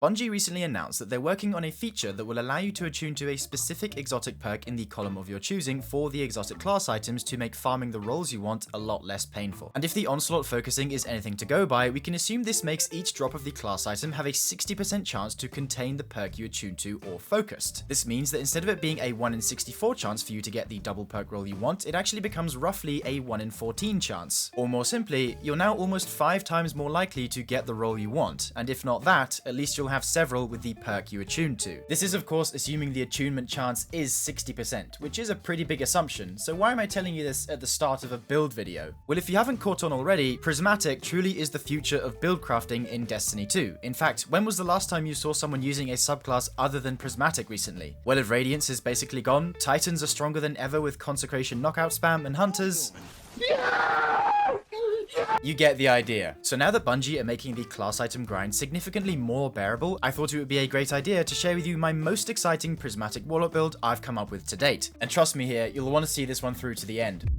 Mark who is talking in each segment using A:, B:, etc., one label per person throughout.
A: Bungie recently announced that they're working on a feature that will allow you to attune to a specific exotic perk in the column of your choosing for the exotic class items to make farming the roles you want a lot less painful. And if the onslaught focusing is anything to go by, we can assume this makes each drop of the class item have a 60% chance to contain the perk you attune to or focused. This means that instead of it being a 1 in 64 chance for you to get the double perk roll you want, it actually becomes roughly a 1 in 14 chance. Or more simply, you're now almost 5 times more likely to get the roll you want, and if not that, at least you'll have several with the perk you attune to. This is of course assuming the attunement chance is 60%, which is a pretty big assumption, so why am I telling you this at the start of a build video? Well, if you haven't caught on already, Prismatic truly is the future of build crafting in Destiny 2. In fact, when was the last time you saw someone using a subclass other than Prismatic recently? Well, if Radiance is basically gone, Titans are stronger than ever with Consecration knockout spam, and Hunters... You get the idea. So now that Bungie are making the class item grind significantly more bearable, I thought it would be a great idea to share with you my most exciting Prismatic Warlock build I've come up with to date. And trust me here, you'll want to see this one through to the end.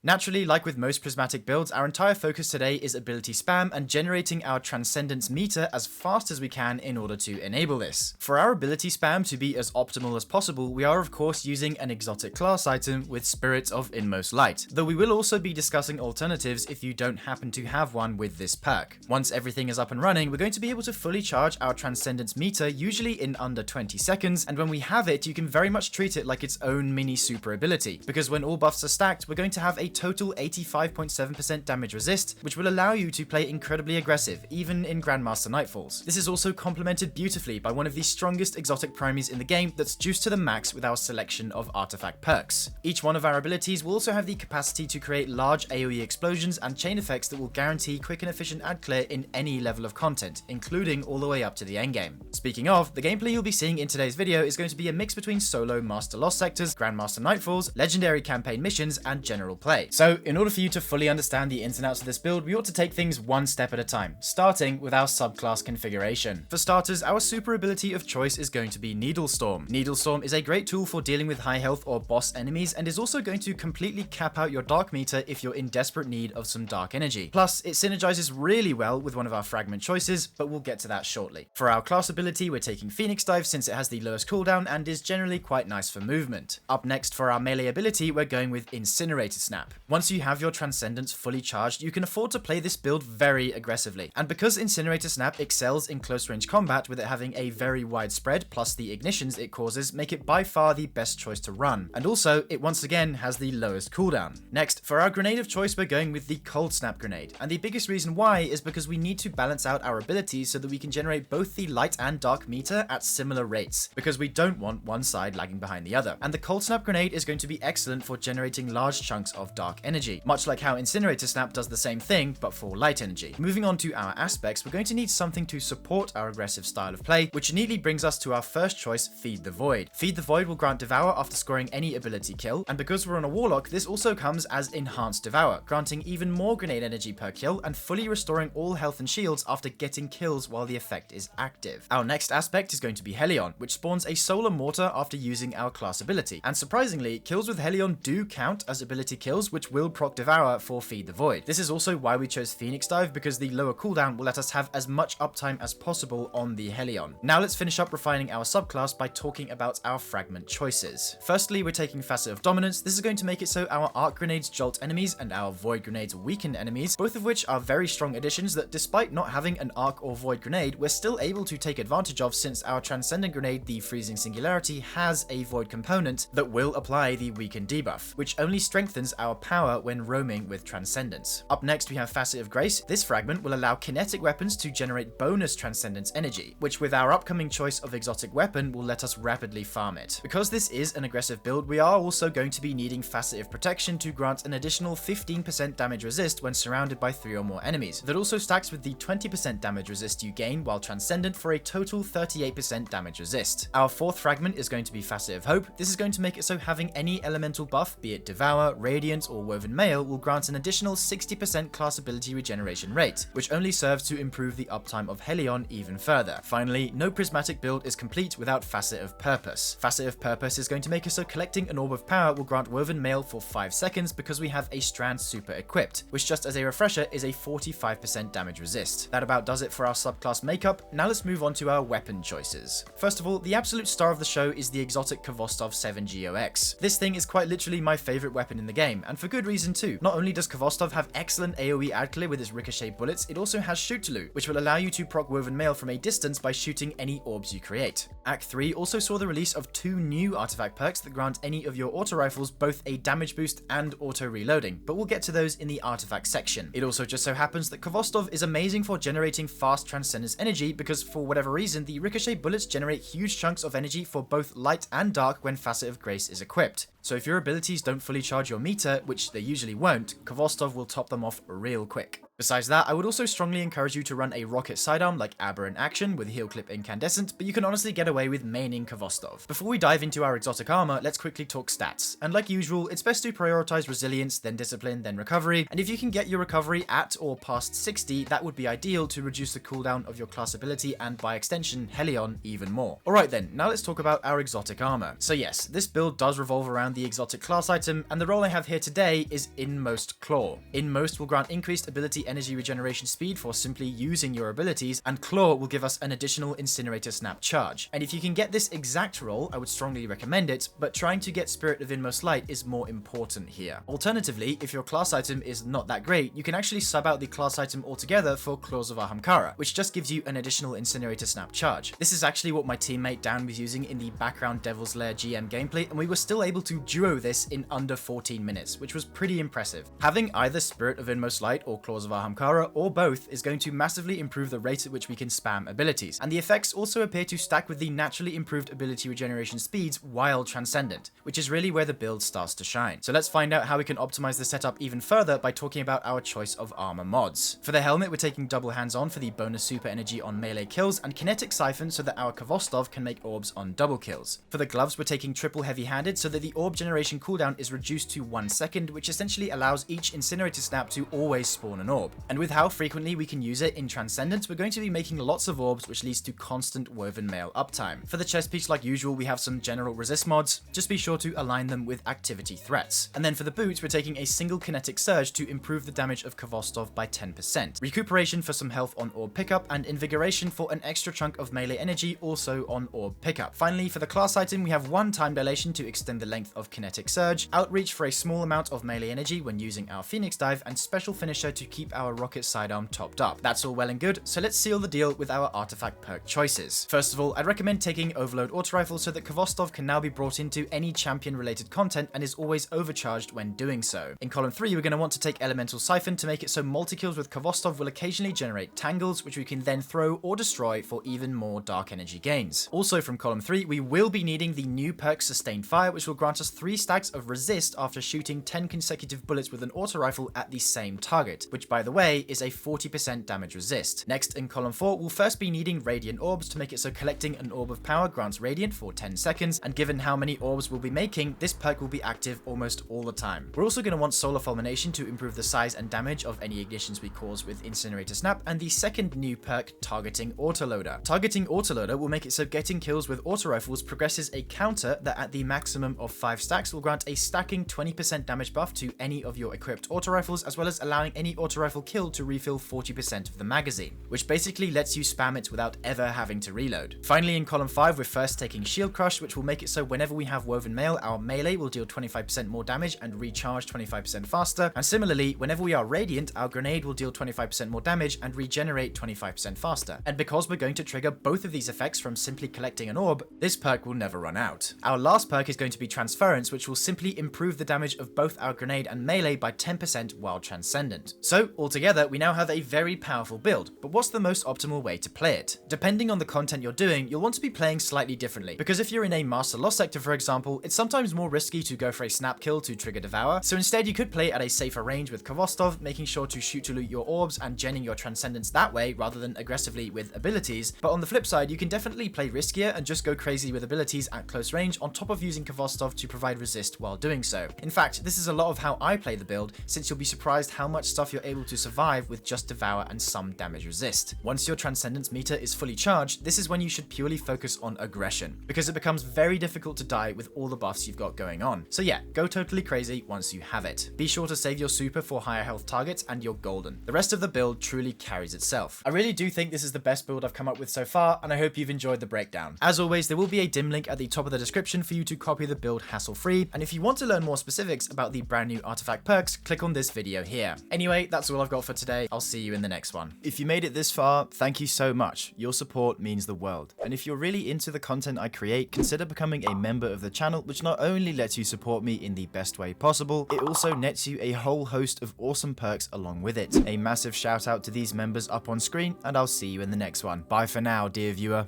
A: Naturally, like with most Prismatic builds, our entire focus today is ability spam and generating our Transcendence meter as fast as we can in order to enable this. For our ability spam to be as optimal as possible, we are of course using an exotic class item with Spirit of Inmost Light, though we will also be discussing alternatives if you don't happen to have one with this perk. Once everything is up and running, we're going to be able to fully charge our Transcendence meter, usually in under 20 seconds, and when we have it, you can very much treat it like its own mini super ability, because when all buffs are stacked, we're going to have a total 85.7% damage resist, which will allow you to play incredibly aggressive, even in Grandmaster Nightfalls. This is also complemented beautifully by one of the strongest exotic primaries in the game that's juiced to the max with our selection of artifact perks. Each one of our abilities will also have the capacity to create large AoE explosions and chain effects that will guarantee quick and efficient ad clear in any level of content, including all the way up to the endgame. Speaking of, the gameplay you'll be seeing in today's video is going to be a mix between solo Master Lost sectors, Grandmaster Nightfalls, legendary campaign missions, and general play. So in order for you to fully understand the ins and outs of this build, we ought to take things one step at a time, starting with our subclass configuration. For starters, our super ability of choice is going to be Needlestorm. Needlestorm is a great tool for dealing with high health or boss enemies and is also going to completely cap out your dark meter if you're in desperate need of some dark energy. Plus, it synergizes really well with one of our fragment choices, but we'll get to that shortly. For our class ability, we're taking Phoenix Dive since it has the lowest cooldown and is generally quite nice for movement. Up next for our melee ability, we're going with Incinerator Snap. Once you have your Transcendence fully charged, you can afford to play this build very aggressively. And because Incinerator Snap excels in close range combat with it having a very wide spread, plus the ignitions it causes make it by far the best choice to run. And also, it once again has the lowest cooldown. Next, for our grenade of choice, we're going with the Cold Snap grenade. And the biggest reason why is because we need to balance out our abilities so that we can generate both the light and dark meter at similar rates, because we don't want one side lagging behind the other. And the Cold Snap grenade is going to be excellent for generating large chunks of dark energy, much like how Incinerator Snap does the same thing, but for light energy. Moving on to our aspects, we're going to need something to support our aggressive style of play, which neatly brings us to our first choice, Feed the Void. Feed the Void will grant Devour after scoring any ability kill, and because we're on a Warlock, this also comes as Enhanced Devour, granting even more grenade energy per kill and fully restoring all health and shields after getting kills while the effect is active. Our next aspect is going to be Helion, which spawns a Solar Mortar after using our class ability, and surprisingly, kills with Helion do count as ability kills, which will proc Devour for Feed the Void. This is also why we chose Phoenix Dive, because the lower cooldown will let us have as much uptime as possible on the Helion. Now let's finish up refining our subclass by talking about our fragment choices. Firstly, we're taking Facet of Dominance. This is going to make it so our Arc Grenades jolt enemies and our Void Grenades weaken enemies, both of which are very strong additions that despite not having an Arc or Void Grenade, we're still able to take advantage of since our Transcendent Grenade, the Freezing Singularity, has a Void component that will apply the Weaken debuff, which only strengthens our power when roaming with Transcendence. Up next we have Facet of Grace. This fragment will allow kinetic weapons to generate bonus Transcendence energy, which with our upcoming choice of exotic weapon will let us rapidly farm it. Because this is an aggressive build, we are also going to be needing Facet of Protection to grant an additional 15% damage resist when surrounded by 3 or more enemies. That also stacks with the 20% damage resist you gain while Transcendent for a total 38% damage resist. Our fourth fragment is going to be Facet of Hope. This is going to make it so having any elemental buff, be it Devour, Radiant, Radiant or Woven Mail will grant an additional 60% class ability regeneration rate, which only serves to improve the uptime of Helion even further. Finally, no prismatic build is complete without Facet of Purpose. Facet of Purpose is going to make it so collecting an Orb of Power will grant Woven Mail for 5 seconds because we have a Strand Super equipped, which just as a refresher is a 45% damage resist. That about does it for our subclass makeup. Now let's move on to our weapon choices. First of all, the absolute star of the show is the exotic Khvostov 7GOX. This thing is quite literally my favorite weapon in the game, and for good reason too. Not only does Khvostov have excellent AoE ad clear with its ricochet bullets, it also has Shoot-to-Loot, which will allow you to proc Woven Mail from a distance by shooting any orbs you create. Act 3 also saw the release of 2 new artifact perks that grant any of your auto rifles both a damage boost and auto reloading, but we'll get to those in the artifact section. It also just so happens that Khvostov is amazing for generating fast Transcendence energy because for whatever reason the ricochet bullets generate huge chunks of energy for both light and dark when Facet of Grace is equipped. So if your abilities don't fully charge your meter, which they usually won't, Khvostov will top them off real quick. Besides that, I would also strongly encourage you to run a rocket sidearm like Aberrant Action with Heal Clip Incandescent, but you can honestly get away with maining Khvostov. Before we dive into our exotic armor, let's quickly talk stats. And like usual, it's best to prioritize resilience, then discipline, then recovery, and if you can get your recovery at or past 60, that would be ideal to reduce the cooldown of your class ability and by extension, Helion even more. Alright then, now let's talk about our exotic armor. So yes, this build does revolve around the exotic class item, and the role I have here today is Inmost Claw. Inmost will grant increased ability energy regeneration speed for simply using your abilities, and Claw will give us an additional Incinerator Snap charge. And if you can get this exact role, I would strongly recommend it, but trying to get Spirit of Inmost Light is more important here. Alternatively, if your class item is not that great, you can actually sub out the class item altogether for Claws of Ahamkara, which just gives you an additional Incinerator Snap charge. This is actually what my teammate Dan was using in the background Devil's Lair GM gameplay, and we were still able to duo this in under 14 minutes, which was pretty impressive. Having either Spirit of Inmost Light or Claws of Ahamkara or both is going to massively improve the rate at which we can spam abilities, and the effects also appear to stack with the naturally improved ability regeneration speeds while transcendent, which is really where the build starts to shine. So let's find out how we can optimize the setup even further by talking about our choice of armor mods. For the helmet, we're taking double hands-on for the bonus super energy on melee kills, and kinetic siphon so that our Khvostov can make orbs on double kills. For the gloves, we're taking triple heavy-handed so that the orb generation cooldown is reduced to 1 second, which essentially allows each Incinerator Snap to always spawn an orb. And with how frequently we can use it in Transcendence, we're going to be making lots of orbs, which leads to constant Woven Mail uptime. For the chest piece, like usual, we have some general resist mods. Just be sure to align them with activity threats. And then for the boots, we're taking a single kinetic surge to improve the damage of Khvostov by 10%. Recuperation for some health on orb pickup, and invigoration for an extra chunk of melee energy also on orb pickup. Finally, for the class item, we have 1 time dilation to extend the length of kinetic surge, outreach for a small amount of melee energy when using our Phoenix Dive, and special finisher to keep our rocket sidearm topped up. That's all well and good, so let's seal the deal with our artifact perk choices. First of all, I'd recommend taking Overload Auto Rifle so that Khvostov can now be brought into any champion related content and is always overcharged when doing so. In column 3, we're going to want to take Elemental Siphon to make it so multi-kills with Khvostov will occasionally generate tangles, which we can then throw or destroy for even more dark energy gains. Also from column 3, we will be needing the new perk Sustained Fire, which will grant us 3 stacks of resist after shooting 10 consecutive bullets with an auto rifle at the same target, which by the way is a 40% damage resist. Next in column 4, we'll first be needing Radiant Orbs to make it so collecting an Orb of Power grants Radiant for 10 seconds, and given how many orbs we'll be making, this perk will be active almost all the time. We're also going to want Solar Fulmination to improve the size and damage of any ignitions we cause with Incinerator Snap, and the second new perk, Targeting Autoloader. Targeting Autoloader will make it so getting kills with auto rifles progresses a counter that at the maximum of 5 stacks will grant a stacking 20% damage buff to any of your equipped auto rifles, as well as allowing any auto rifle kill to refill 40% of the magazine, which basically lets you spam it without ever having to reload. Finally, in column 5, we're first taking Shield Crush, which will make it so whenever we have Woven Mail, our melee will deal 25% more damage and recharge 25% faster, and similarly, whenever we are Radiant, our grenade will deal 25% more damage and regenerate 25% faster. And because we're going to trigger both of these effects from simply collecting an orb, this perk will never run out. Our last perk is going to be Transference, which will simply improve the damage of both our grenade and melee by 10% while transcendent. So, Altogether, we now have a very powerful build, but what's the most optimal way to play it? Depending on the content you're doing, you'll want to be playing slightly differently, because if you're in a Master Lost sector for example, it's sometimes more risky to go for a snap kill to trigger Devour, so instead you could play at a safer range with Khvostov, making sure to shoot to loot your orbs and genning your Transcendence that way rather than aggressively with abilities, but on the flip side you can definitely play riskier and just go crazy with abilities at close range on top of using Khvostov to provide resist while doing so. In fact, this is a lot of how I play the build, since you'll be surprised how much stuff you're able to survive with just Devour and some damage resist. Once your Transcendence meter is fully charged, this is when you should purely focus on aggression, because it becomes very difficult to die with all the buffs you've got going on. So yeah, go totally crazy once you have it. Be sure to save your super for higher health targets and you're golden. The rest of the build truly carries itself. I really do think this is the best build I've come up with so far, and I hope you've enjoyed the breakdown. As always, there will be a dim link at the top of the description for you to copy the build hassle-free, and if you want to learn more specifics about the brand new artifact perks, click on this video here. Anyway, that's all I've got for today. I'll see you in the next one. If you made it this far, thank you so much. Your support means the world. And if you're really into the content I create, consider becoming a member of the channel, which not only lets you support me in the best way possible, it also nets you a whole host of awesome perks along with it. A massive shout out to these members up on screen, and I'll see you in the next one. Bye for now, dear viewer.